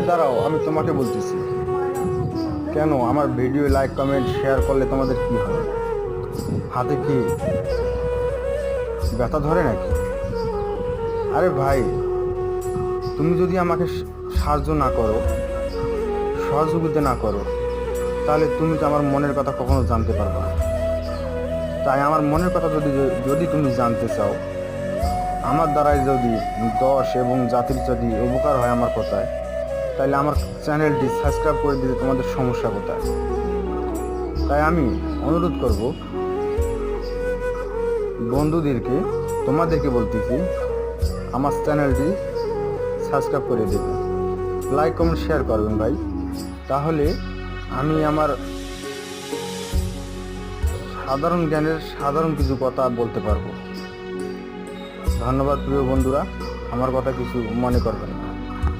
দাঁড়াও, আমি তোমাকে বলতেছি। কেন আমার ভিডিও লাইক কমেন্ট শেয়ার করলে তোমাদের কি হয়? হাতে কি ব্যথা ধরে নাকি? আরে ভাই, তুমি যদি আমাকে সাহায্য না করো, সহযোগিতা না করো, তাহলে তুমি তো আমার মনের কথা কখনো জানতে পারবে না। তাই আমার মনের কথা যদি যদি তুমি জানতে চাও, আমার দ্বারাই যদি দশ এবং জাতির যদি উপকার হয় আমার কথায়, তাহলে আমার চ্যানেলটি সাবস্ক্রাইব করে দিতে তোমাদের সমস্যা কোথায়? তাই আমি অনুরোধ করব বন্ধুদেরকে, তোমাদেরকে বলতেছি, আমার চ্যানেলটি সাবস্ক্রাইব করে দেবেন, লাইক কমেন্ট শেয়ার করবেন ভাই। তাহলে আমি আমার সাধারণ জ্ঞানের সাধারণ কিছু কথা বলতে পারবো। ধন্যবাদ প্রিয় বন্ধুরা, আমার কথা কিছু মনে করবেন না।